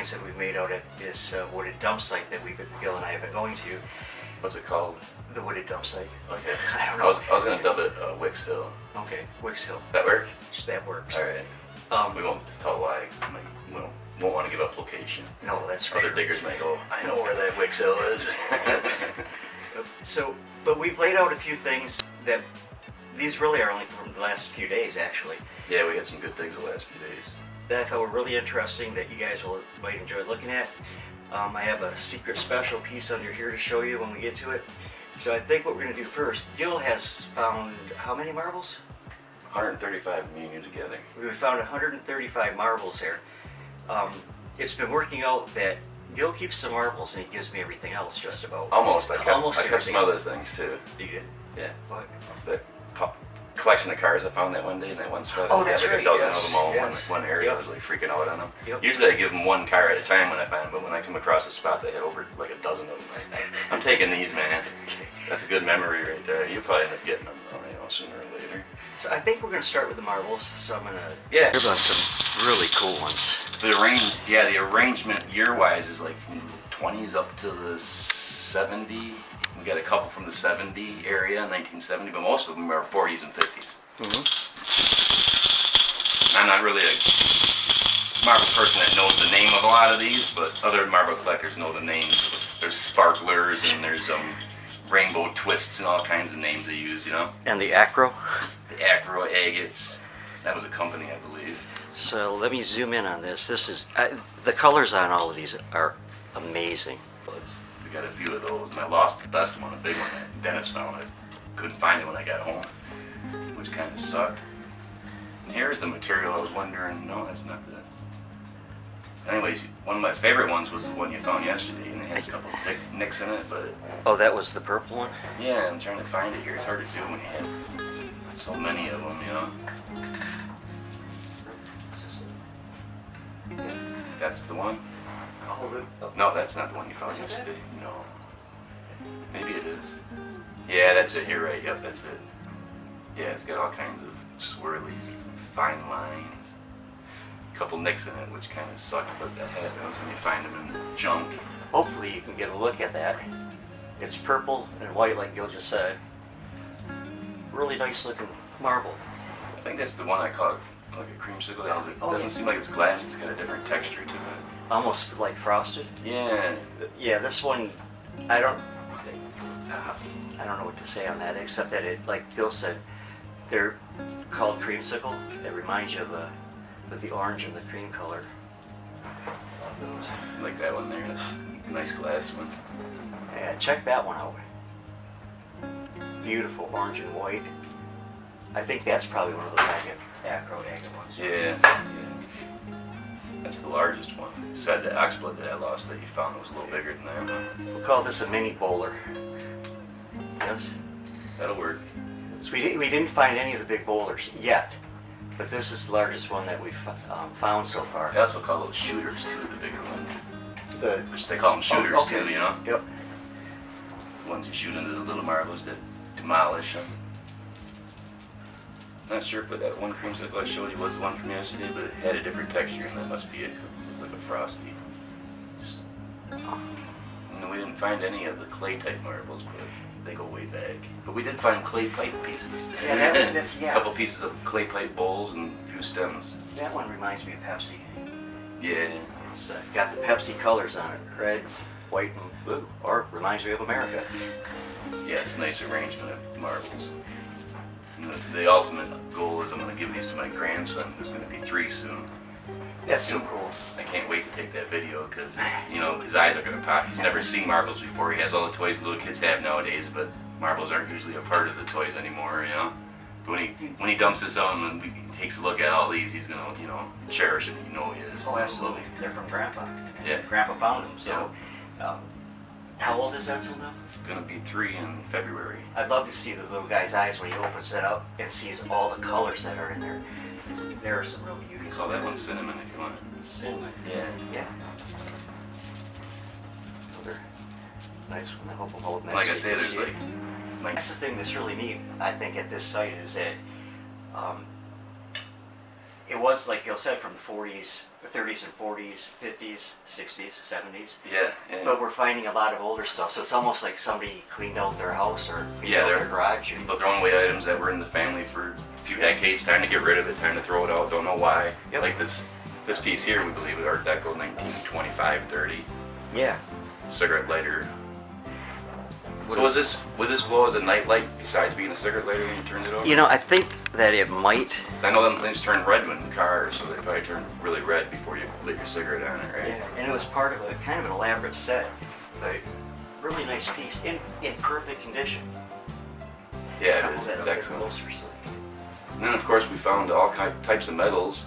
finds that we've made out at this wooded dump site that Gil and I have been going to. What's it called? The wooded dump site. Okay. I don't know. I was gonna dub it Wicks Hill. Okay, Wicks Hill. That work? That works. All right. We won't tell why. We won't want to give up location. No, that's Other right. diggers might go, I know where that Wicks Hill is. So, but we've laid out a few things that these really are only from the last few days, actually. Yeah, we had some good digs the last few days. That I thought were really interesting that you guys might enjoy looking at. I have a secret special piece under here to show you when we get to it. So I think what we're going to do first, Gil has found how many marbles? 135 me and you together. We found 135 marbles here. It's been working out that Gil keeps some marbles and he gives me everything else just about. Almost. I kept some other everything. things too. You did? Yeah. What? The collection of cars I found that one day in that one spot. Oh, that's like right, a dozen yes, of them all in yes. one area. Yep. I was like freaking out on them. Yep. Usually I give them one car at a time when I find them, but when I come across a spot, they had over like a dozen of them. I'm taking these, man. That's a good memory right there. You'll probably end up getting them, sooner or later. So I think we're going to start with the marbles. So I'm going to Yeah. give us some really cool ones. The arrangement year-wise is like from the 20s up to the 70. We got a couple from the 70 area, 1970, but most of them are 40s and 50s. Mm-hmm. I'm not really a marble person that knows the name of a lot of these, but other marble collectors know the names. There's sparklers and there's rainbow twists and all kinds of names they use, And the acro. The acro agates. That was a company, I believe. So let me zoom in on this. This is the colors on all of these are amazing. We got a few of those, and I lost the best one, a big one that Dennis found. I couldn't find it when I got home, which kind of sucked. And here's the material I was wondering. No, that's not that. Anyways, one of my favorite ones was the one you found yesterday, and it had a couple of thick nicks in it, but... Oh, that was the purple one? Yeah, I'm trying to find it here. It's hard to do when you have so many of them, That's the one? No, that's not the one you found yesterday. No. Maybe it is. Yeah, that's it. You're right. Yep, that's it. Yeah, it's got all kinds of swirlies, fine lines. A couple nicks in it, which kind of suck, but that happens when you find them in junk. Hopefully you can get a look at that. It's purple and white like Gil just said. Really nice looking marble. I think that's the one I call like a creamsicle. It doesn't seem like it's glass. It's got a different texture to it. Almost like frosted. Yeah. Yeah, this one, I don't know what to say on that except that it, like Gil said, they're called creamsicle. It reminds you of the orange and the cream color. Love those. Like that one there. That's a nice glass one. Yeah, check that one out. Beautiful orange and white. I think that's probably one of those acro agate ones. Yeah. That's the largest one. Besides the oxblood that I lost that you found was a little bigger than that one. We'll call this a mini bowler. Yes? That'll work. So we didn't find any of the big bowlers yet, but this is the largest one that we've found so far. They also call those shooters too, the bigger ones. Which they call them shooters okay. too, Yep. The ones you shoot into the little marbles that demolish them. Not sure if that one creamsicle I showed you was the one from yesterday, but it had a different texture, and that must be it. It was like a frosty. And we didn't find any of the clay type marbles, but they go way back. But we did find clay pipe pieces. Yeah, that's A couple pieces of clay pipe bowls and a few stems. That one reminds me of Pepsi. Yeah. It's got the Pepsi colors on it, red, white, and blue, or reminds me of America. Yeah, it's a nice arrangement of marbles. And the ultimate goal is I'm going to give these to my grandson, who's going to be 3 soon. That's so cool. I can't wait to take that video because, his eyes are going to pop. He's never seen marbles before. He has all the toys little kids have nowadays, but marbles aren't usually a part of the toys anymore, But when he dumps this out and he takes a look at all these, he's going to, cherish it. He is. Oh, absolutely. They're from Grandpa. Yeah. Grandpa found them, so. How old is Edsel now? Going to be 3 in February. I'd love to see the little guy's eyes when he opens it up and sees all the colors that are in there. There are some real beauties. Call that one cinnamon if you want. Cinnamon. Yeah. Yeah. Another nice one. I hope I'm holding that. Like so I you said, can there's see it. That's the thing that's really neat, I think, at this site is that it was, like Gil said, from the 40s, 30s and 40s, 50s, 60s, 70s. Yeah. But we're finding a lot of older stuff, so it's almost like somebody cleaned out their house or cleaned out they're- their garage. People throwing away items that were in the family for a few decades, time to get rid of it, time to throw it out, don't know why. Yep. Like this piece here, we believe is Art Deco 1925, 30. Yeah. Cigarette lighter. So would this glow as a night light besides being a cigarette lighter when you turned it over? You know, I think that it might. I know them things turn red when in cars, so they probably turn really red before you lit your cigarette on it, right? Yeah, and it was part of a kind of an elaborate set, but really nice piece in perfect condition. Yeah, it is. It's excellent. And then, of course, we found all types of metals,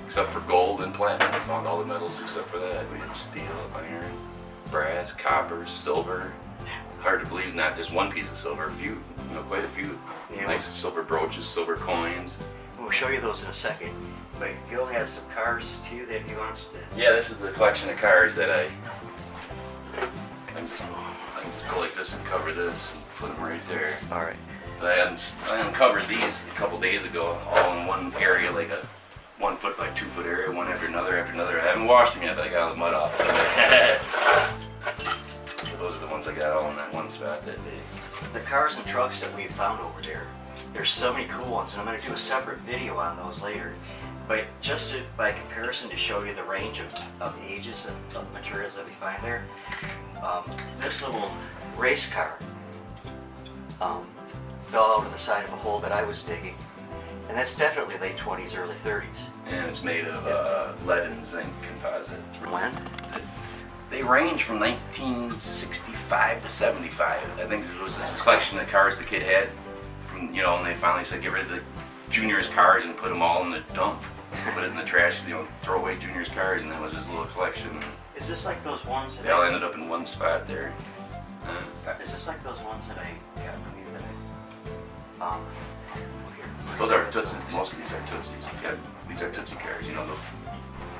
except for gold and platinum. We found all the metals except for that. We have steel, iron, brass, copper, silver. Hard to believe, not just one piece of silver, a few, quite a few. Yeah. Nice silver brooches, silver coins. We'll show you those in a second. But Gil has some cars too that he wants to. Yeah, this is the collection of cars that I just go like this and cover this and put them right there. All right. But I uncovered these a couple days ago, all in one area, like a 1 foot by 2 foot area, one after another after another. I haven't washed them yet, but I got all the mud off. So those are the ones I got all in that one spot that day. The cars and trucks that we found over there, there's so many cool ones, and I'm going to do a separate video on those later. But just by comparison, to show you the range of ages of materials that we find there, this little race car fell out of the side of a hole that I was digging, and that's definitely late 20s, early 30s. And it's made of lead and zinc composite. When? They range from 1965 to 75. I think it was this collection of cars the kid had, from, and they finally said get rid of the juniors' cars and put them all in the dump. Put it in the trash, throw away juniors' cars, and that was his little collection. Is this like those ones that They all ended up in one spot there. Is this like those ones that I got from you that here. Those are Tootsies. Most of these are Tootsies. Yeah, these are Tootsie cars. The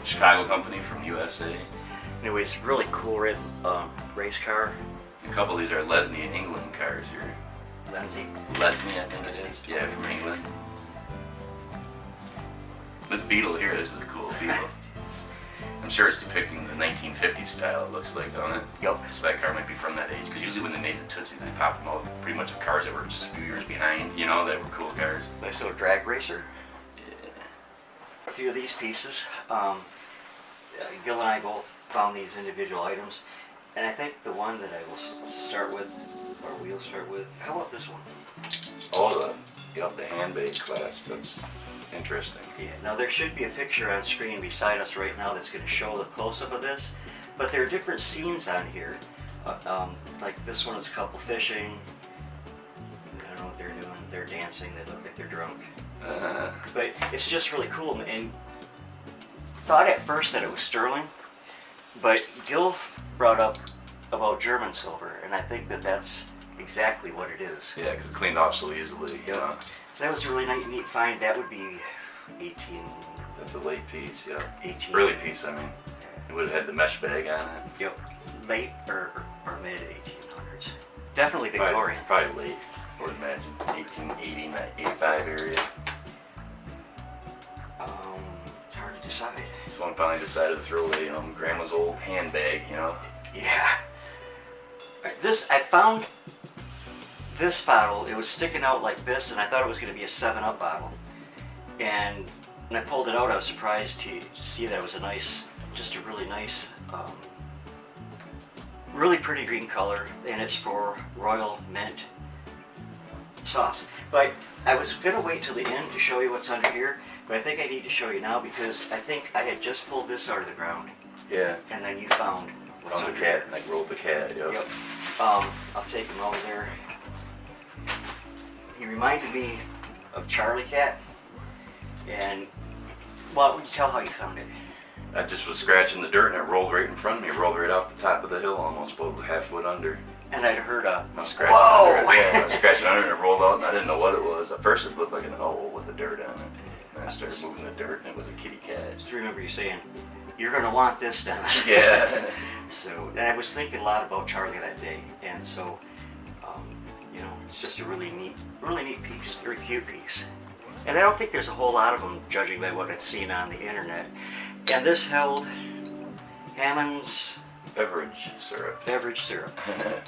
Chicago company from USA. Anyways, really cool red race car. A couple of these are Lesney England cars here. Lesney, I think it is. Yeah, from England. This Beetle here, this is a cool Beetle. I'm sure it's depicting the 1950s style, it looks like, don't it? Yep. So that car might be from that age, because usually when they made the Tootsie, they popped them out pretty much of cars that were just a few years behind, that were cool cars. Nice little drag racer. Yeah. A few of these pieces. Gil and I both found these individual items, and I think the one that I will start with, or we'll start with, how about this one? Oh, the handbag clasp, that's interesting. Yeah, now there should be a picture on screen beside us right now that's going to show the close-up of this, but there are different scenes on here. Like this one is a couple fishing. I don't know what they're doing. They're dancing. They look like they're drunk. But it's just really cool. And thought at first that it was sterling, but Gil brought up about German silver, and I think that that's exactly what it is. Yeah, because it cleaned off so easily. Yeah. So that was a really neat find. That would be 18. That's a late piece, yeah. 18. Early piece, I mean. It would have had the mesh bag on it. Yep. Late or mid 1800s. Definitely Victorian. Probably late, I would imagine. 1880, 85 area. It's hard to decide. Someone finally decided to throw away, grandma's old handbag, Yeah. I found this bottle. It was sticking out like this, and I thought it was going to be a 7-Up bottle. And when I pulled it out, I was surprised to see that it was just a really nice, really pretty green color, and it's for royal mint sauce. But I was going to wait till the end to show you what's under here, but I think I need to show you now because I think I had just pulled this out of the ground. Yeah. And then you found what's Found under the cat, there. like rolled the cat, Yep. I'll take him over there. He reminded me of Charlie Cat. And, well, would you tell how you found it? I just was scratching the dirt and it rolled right in front of me. It rolled right off the top of the hill, almost about half foot under. And I'd heard a, I was scratching whoa! under it. Yeah, I was scratching under it and it rolled out and I didn't know what it was. At first it looked like an owl with the dirt on it. And I started moving the dirt and it was a kitty cat. Just remember you saying, you're going to want this, Dennis. Yeah. So, and I was thinking a lot about Charlie that day. And so, it's just a really neat piece. Very cute piece. And I don't think there's a whole lot of them, judging by what I've seen on the internet. And this held Hammond's Beverage syrup. beverage syrup.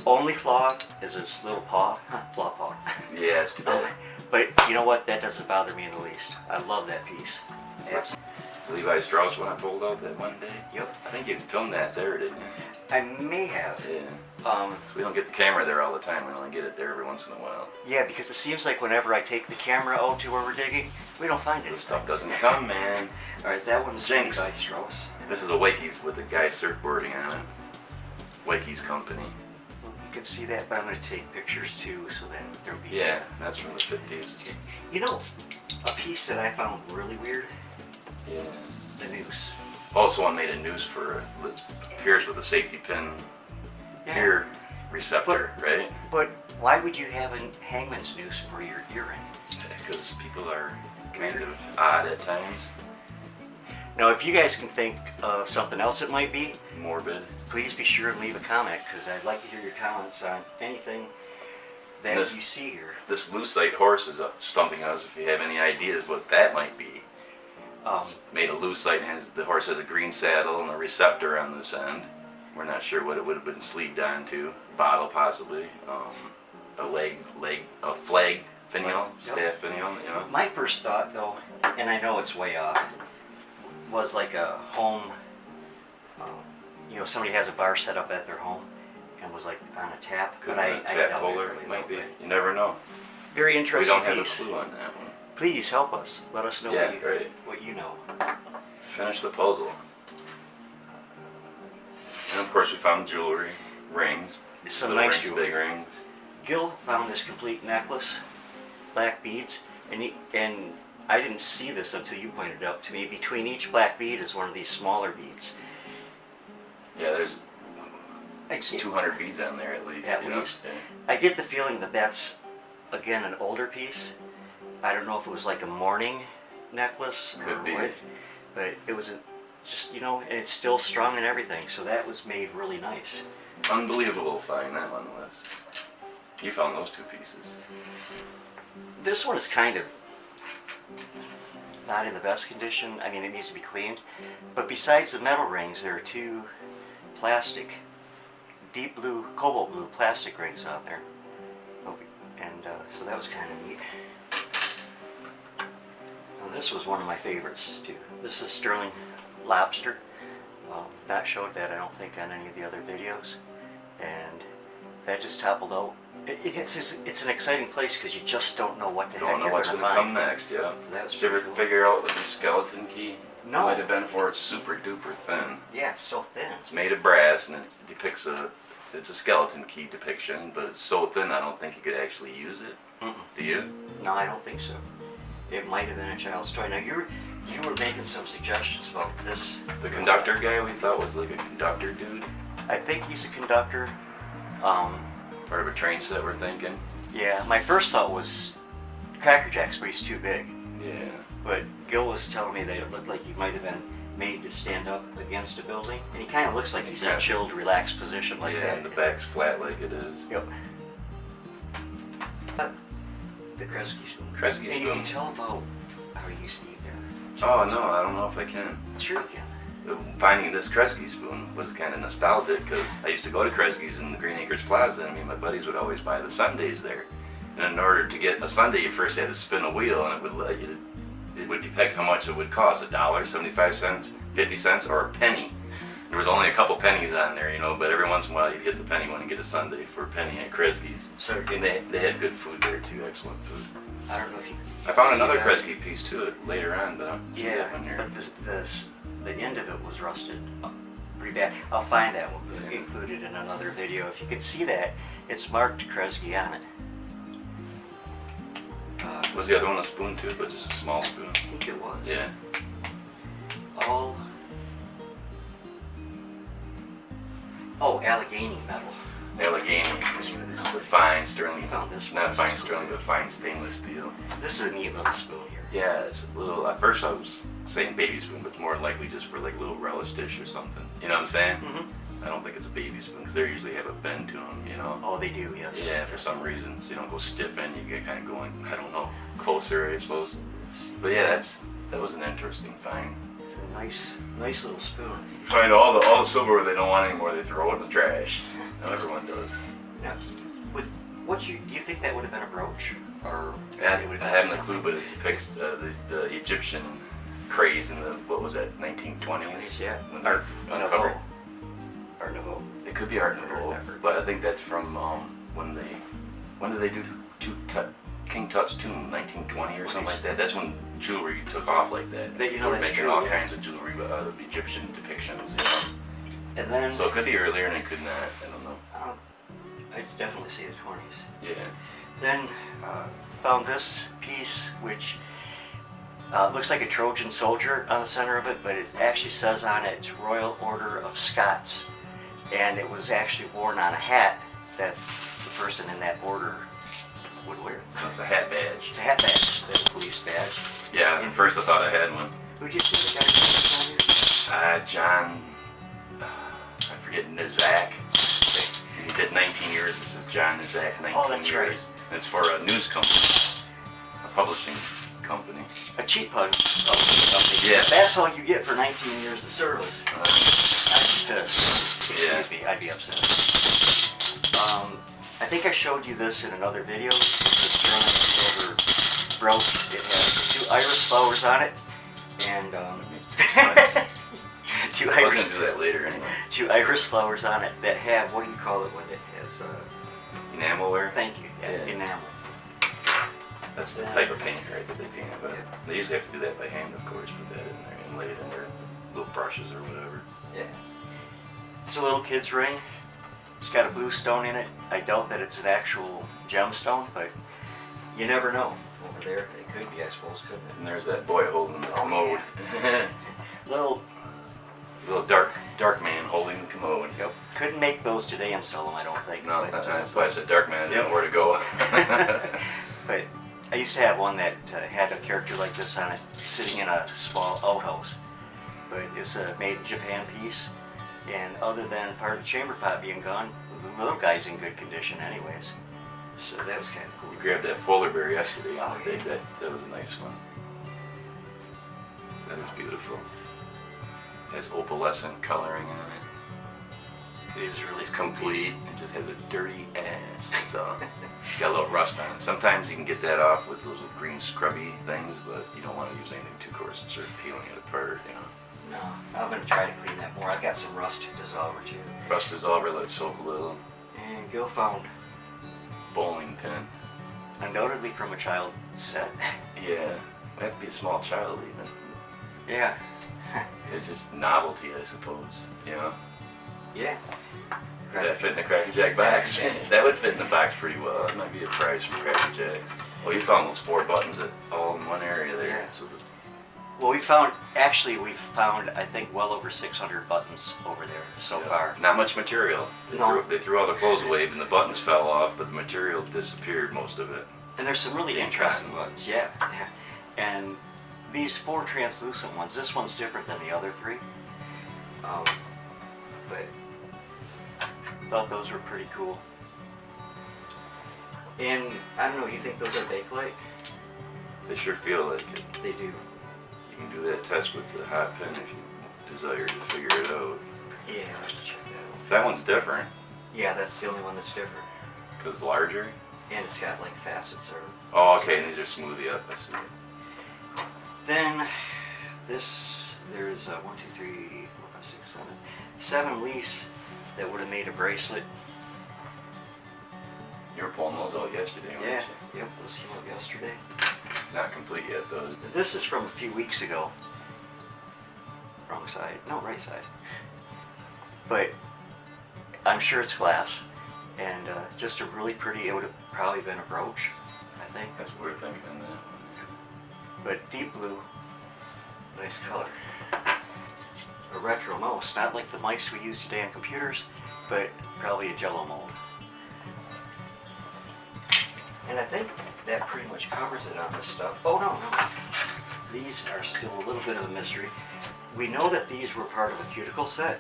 Only flaw is his little paw. Flaw paw. Yeah, it's too bad. But you know what? That doesn't bother me in the least. I love that piece. Absolutely. Levi Strauss when I pulled out that one day. Yep. I think you filmed that there, didn't you? I may have. Yeah. We don't get the camera there all the time. We only get it there every once in a while. Yeah, because it seems like whenever I take the camera out to where we're digging, we don't find it. This stuff doesn't come, man. All right, that one's Jinxed. Levi Strauss. This is a Wakey's with a guy surfboarding on it. Wakey's company. You can see that, but I'm going to take pictures too, so that there'll be. Yeah, that's from the 50s. You know, a piece that I found really weird. Yeah. The noose. Also, I made a noose for appears with a safety pin ear receptor, right? But why would you have a hangman's noose for your earring? Because people are kind of odd at times. Now, if you guys can think of something else it might be, Morbid. please be sure and leave a comment, because I'd like to hear your comments on anything that you see here. This lucite horse is up stumping us. If you have any ideas what that might be. Made a lucite, and the horse has a green saddle and a receptor on this end. We're not sure what it would have been sleeved onto. Bottle possibly. A flag finial, staff finial, you know. My first thought, though, and I know it's way off, was like a home. Somebody has a bar set up at their home and was like on a tap. Could but be a tap doubt puller, really might be. well, You never know. Very We interesting don't have a piece. clue on that one. Please help us. Let us know Yeah, what you know. Finish the puzzle. And of course we found jewelry, rings, Some little nice rings, jewelry. big rings. Gil found this complete necklace, black beads, and I didn't see this until you pointed it out to me. Between each black bead is one of these smaller beads. Yeah, there's I get, 200 beads on there at least. At you know? least. Yeah. I get the feeling that that's, again, an older piece. I don't know if it was like a mourning necklace or Could be. what, but it was and it's still strung and everything, so that was made really nice. Unbelievable find that one was. You found those two pieces. This one is kind of not in the best condition. I mean, it needs to be cleaned. But besides the metal rings, there are two plastic, deep blue, cobalt blue plastic rings on there. And so that was kind of neat. Now, this was one of my favorites too. This is sterling lobster. Not showed that, I don't think, on any of the other videos. And that just toppled out. It's an exciting place because you just don't know what the heck Don't know you're what's going to going to find. come next, yeah. That was Did you ever pretty cool. figure out what the skeleton key No. might have been for? It's super duper thin. Yeah, it's so thin. It's made of brass and it depicts it's a skeleton key depiction, but it's so thin I don't think you could actually use it. Mm-mm. Do you? No, I don't think so. It might have been a child's toy. Now you were making some suggestions about this. The conductor guy we thought was like a conductor dude. I think he's a conductor. Part of a train set we're thinking. Yeah, my first thought was Cracker Jacks, but he's too big. Yeah. But Gil was telling me that it looked like he might have been made to stand up against a building, and he kind of looks like he's in a chilled, relaxed position like yeah, that. and the back's flat like it is. Yep. The Kresge spoon. Kresge And you can spoons. tell about how you used to eat there. Oh no, I don't know if I can. Sure you can. Finding this Kresge spoon was kind of nostalgic because I used to go to Kresge's in the Green Acres Plaza, and me and my buddies would always buy the sundaes there. And in order to get a sundae, you first had to spin a wheel, and it would depict how much it would cost: $1, 75 cents, 50 cents, or a penny. There was only a couple pennies on there, but every once in a while you'd get the penny one and get a sundae for a penny at Kresge's. So And they had good food there too, excellent food. I don't know if you. I found another that. Kresge piece too later on, but I don't see Yeah, that one here. but the end of it was rusted pretty bad. I'll find that one. We'll include it in another video. If you can see that, it's marked Kresge on it. Was the other one a spoon too, but just a small spoon? I think it was. Yeah. All. Oh, Allegheny metal. Allegheny. This is a fine sterling. You found this one. Not fine sterling, but fine stainless steel. This is a neat little spoon here. Yeah, it's a little. At first I was saying baby spoon, but it's more likely just for like a little relish dish or something. You know what I'm saying? Mm-hmm. I don't think it's a baby spoon because they usually have a bend to them. Oh, they do, yes. Yeah, for some reason, so you don't go stiff in. You get kind of going. I don't know, closer, I suppose. But yeah, that was an interesting find. It's a nice little spoon. You find all the silverware they don't want anymore, they throw it in the trash. Now everyone does. Now, do you think that would have been a brooch? Or I haven't a clue, but it depicts the Egyptian craze in the, what was that, 1920s? Yeah. When Art Nouveau. Art Nouveau. It could be Art Nouveau, but I think that's from when did they do King Tut's tomb, 1920 or something like that? That's when jewelry took off like that. They were making all kinds of jewelry out of Egyptian depictions. And then, so it could be earlier and it could not. I don't know. I'd definitely say the 20s. Yeah. Then found this piece, which looks like a Trojan soldier on the center of it, but it actually says on it Royal Order of Scots, and it was actually worn on a hat that the person in that order would wear. So it's a hat badge. It's a hat badge, it's a police badge. Yeah, at first I thought I had one. Who'd you see the guy on here? John, I forget, Nizak. He did 19 years. This is John Nizak, 19 years. Oh, that's right. And it's for a news company, a publishing company. A cheap publishing company. Yeah. That's all you get for 19 years of service. I'd be pissed. Yeah. Excuse me, I'd be upset. I think I showed you this in another video. It's a sterling silver brooch. It has 2 iris flowers on it, and two I was iris. gonna do that later anyway. 2 iris flowers on it that have, what do you call it when it has? Enamelware. Thank you. Yeah, Yeah. enamel. That's the type of paint, right, that they paint it with. They usually have to do that by hand, of course, put that in there and lay it in their little brushes or whatever. Yeah. It's a little kid's ring. It's got a blue stone in it. I doubt that it's an actual gemstone, but you never know. Over there, it could be, I suppose, couldn't it? And there's that boy holding the commode. Little dark man holding the commode. Yep. Couldn't make those today and sell them, I don't think. No, but, that's why I said dark man. I didn't know where to go. But I used to have one that had a character like this on it, sitting in a small outhouse. But it's a made in Japan piece, and other than part of the chamber pot being gone, the little guy's in good condition anyways. So that was kind of cool. We grabbed that polar bear yesterday. Oh, yeah. That was a nice one. That is beautiful. It has opalescent coloring on it. It's complete. It just has a dirty ass. It's got a little rust on it. Sometimes you can get that off with those green scrubby things, but you don't want to use anything too coarse and start peeling it apart, you know. No, I'm going to try to clean that more. I've got some rust dissolver too. Rust dissolver, let it soak a little. And Gil found, Bowling pin. undoubtedly from a child set. Yeah, it has to be a small child even. Yeah. It's just novelty, I suppose, you know. Yeah. Would that fit in the Cracker Jack box? That would fit in the box pretty well. That might be a prize for Cracker Jacks. Well, you found those 4 buttons all in one area there. Yeah. So Well, we've found, I think, well over 600 buttons over there so far. Not much material. They threw all the clothes away and the buttons fell off, but the material disappeared, most of it. And there's some really interesting buttons, yeah. And these 4 translucent ones, this one's different than the other 3. But I thought those were pretty cool. And I don't know, do you think those are Bakelite? They sure feel like it. They do. You can do that test with the hot pen if you desire to figure it out. Yeah, let's check that out. So that one's different. Yeah, that's the only one that's different. Because it's larger. And it's got like facets or... Oh, okay, and these are smoothie up, I see. Then there's 1, 2, 3, 4, 5, 6, 7 leaves that would have made a bracelet. You were pulling those out yesterday, weren't Yeah, you? yep, those came out yesterday. Not complete yet, though. This is from a few weeks ago. Wrong side. No, right side. But I'm sure it's glass. And just a really pretty, it would have probably been a brooch, I think. That's what we're thinking on that. But deep blue, nice color. A retro mouse, not like the mice we use today on computers, but probably a Jello mold. And I think that pretty much covers it on this stuff. Oh no. These are still a little bit of a mystery. We know that these were part of a cuticle set,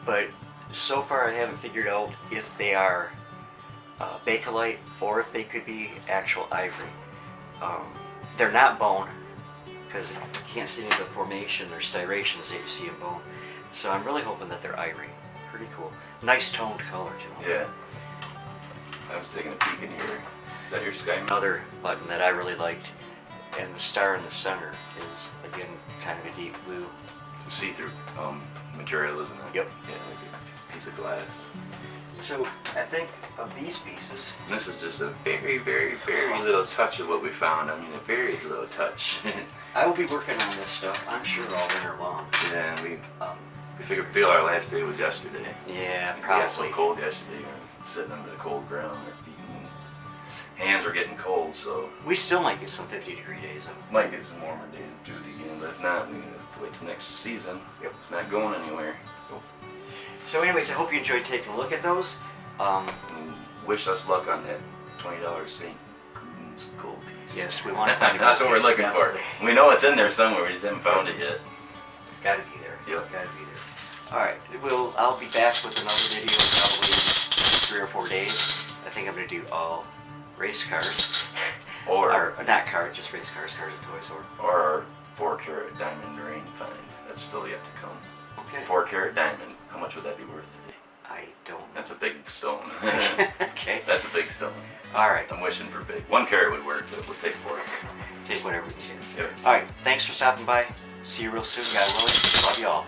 but so far I haven't figured out if they are Bakelite or if they could be actual ivory. They're not bone, because you can't see any of the formation or striations that you see in bone. So I'm really hoping that they're ivory. Pretty cool. Nice toned color too. Yeah. I was taking a peek in here. Is that your sky? Another button that I really liked, and the star in the center is again kind of a deep blue. It's a see-through material, isn't it? Yep. Yeah, like a piece of glass. So I think of these pieces. And this is just a very, very, very little touch of what we found. I mean, a very little touch. I will be working on this stuff, I'm sure, all winter long. Yeah, and we feel our last day was yesterday. Yeah, We probably. got so cold yesterday. We were sitting under the cold ground. Our feet and hands were getting cold, so We still might get some 50-degree days though. might get some warmer days to do it again. But if not, we have to wait till next season. Yep. It's not going anywhere. So anyways, I hope you enjoyed taking a look at those. And wish us luck on that $20 St. Coons gold piece. Yes, we want to find a That's what we're piece, looking for. definitely. We know it's in there somewhere. We just haven't found it yet. It's got to be there. Yep. It's got to be there. All right, I'll be back with another video probably in 3 or 4 days. I think I'm going to do all race cars. Or not cars, just race cars, cars and toys. our 4-carat diamond ring find. That's still yet to come. Okay. 4-carat diamond. How much would that be worth today? I don't know. That's a big stone. Okay. That's a big stone. All right. I'm wishing for big. 1 carat would work, but we'll take 4. Take whatever we can get. Yep. All right. Thanks for stopping by. See you real soon, God willing. Love you all.